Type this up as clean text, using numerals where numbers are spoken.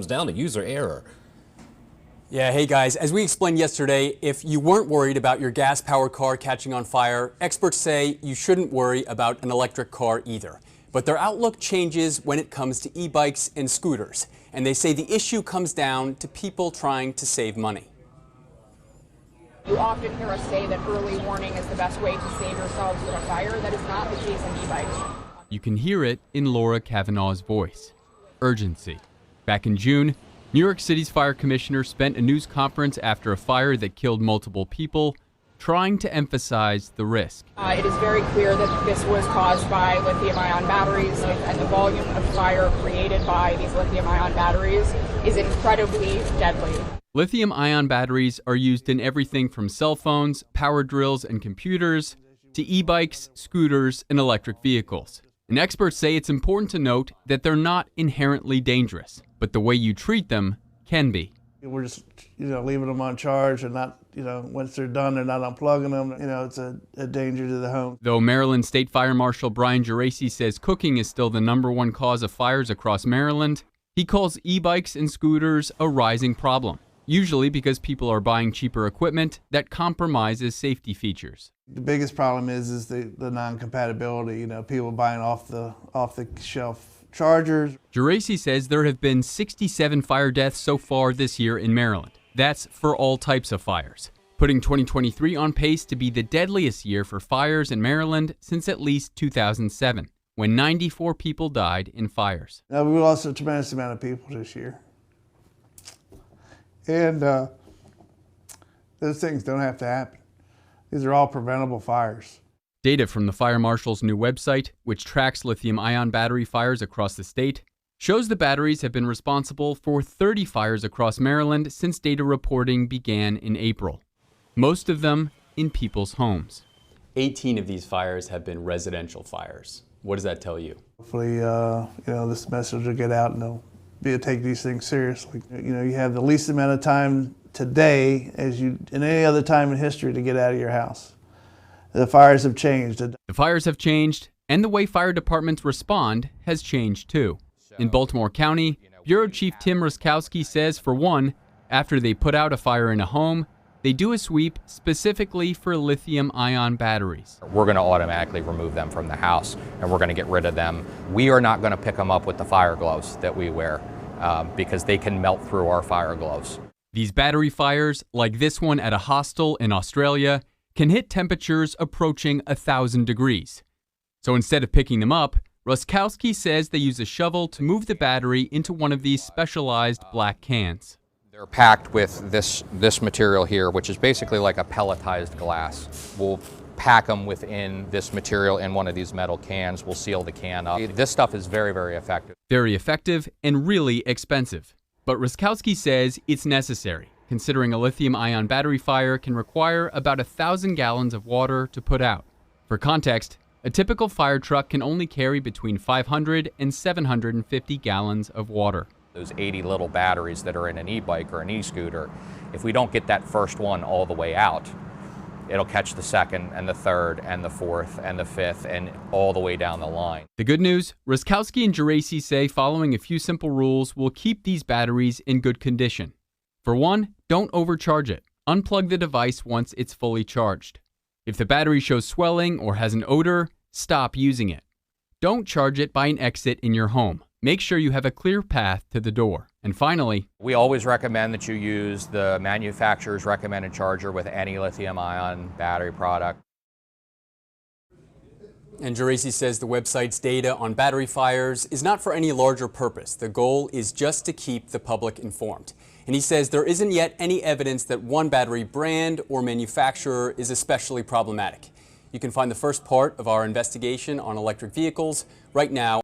comes down to user error. Yeah, hey guys, as we explained yesterday, if you weren't worried about your gas-powered car catching on fire, experts say you shouldn't worry about an electric car either. But their outlook changes when it comes to e-bikes and scooters. And they say the issue comes down to people trying to save money. You often hear us say that early warning is the best way to save yourselves from a fire. That is not the case in e-bikes. You can hear it in Laura Kavanaugh's voice. Urgency. Back in June, New York City's fire commissioner spent a news conference after a fire that killed multiple people, trying to emphasize the risk. It is very clear that this was caused by lithium-ion batteries, and the volume of fire created by these lithium-ion batteries is incredibly deadly. Lithium-ion batteries are used in everything from cell phones, power drills, and computers, to e-bikes, scooters, and electric vehicles. And experts say it's important to note that they're not inherently dangerous, but the way you treat them can be. We're just, leaving them on charge and not, once they're done, they're not unplugging them. It's a danger to the home. Though Maryland State Fire Marshal Brian Geraci says cooking is still the #1 cause of fires across Maryland, he calls e-bikes and scooters a rising problem, usually because people are buying cheaper equipment that compromises safety features. The biggest problem is the non-compatibility, people buying off the shelf chargers. Geraci says there have been 67 fire deaths so far this year in Maryland. That's for all types of fires, putting 2023 on pace to be the deadliest year for fires in Maryland since at least 2007, when 94 people died in fires. Now, we lost a tremendous amount of people this year. And those things don't have to happen. These are all preventable fires. Data from the Fire Marshal's new website, which tracks lithium-ion battery fires across the state, shows the batteries have been responsible for 30 fires across Maryland since data reporting began in April. Most of them in people's homes. 18 of these fires have been residential fires. What does that tell you? Hopefully, this message will get out and they'll be able to take these things seriously. You have the least amount of time today as you in any other time in history to get out of your house. The fires have changed. The fires have changed, and the way fire departments respond has changed too. In Baltimore County, Bureau Chief Tim Ruskowski says, for one, after they put out a fire in a home, they do a sweep specifically for lithium-ion batteries. We're going to automatically remove them from the house, and we're going to get rid of them. We are not going to pick them up with the fire gloves that we wear because they can melt through our fire gloves. These battery fires, like this one at a hostel in Australia, can hit temperatures approaching 1,000 degrees. So instead of picking them up, Ruskowski says they use a shovel to move the battery into one of these specialized black cans. They're packed with this material here, which is basically like a pelletized glass. We'll pack them within this material in one of these metal cans. We'll seal the can up. This stuff is very, very effective. Very effective and really expensive. But Ruskowski says it's necessary, considering a lithium-ion battery fire can require about 1,000 gallons of water to put out. For context, a typical fire truck can only carry between 500 and 750 gallons of water. Those 80 little batteries that are in an e-bike or an e-scooter, if we don't get that first one all the way out, it'll catch the second and the third and the fourth and the fifth and all the way down the line. The good news, Ruskowski and Geraci say following a few simple rules will keep these batteries in good condition. For one, don't overcharge it. Unplug the device once it's fully charged. If the battery shows swelling or has an odor, stop using it. Don't charge it by an exit in your home. Make sure you have a clear path to the door. And finally, we always recommend that you use the manufacturer's recommended charger with any lithium-ion battery product. And Geraci says the website's data on battery fires is not for any larger purpose. The goal is just to keep the public informed. And he says there isn't yet any evidence that one battery brand or manufacturer is especially problematic. You can find the first part of our investigation on electric vehicles right now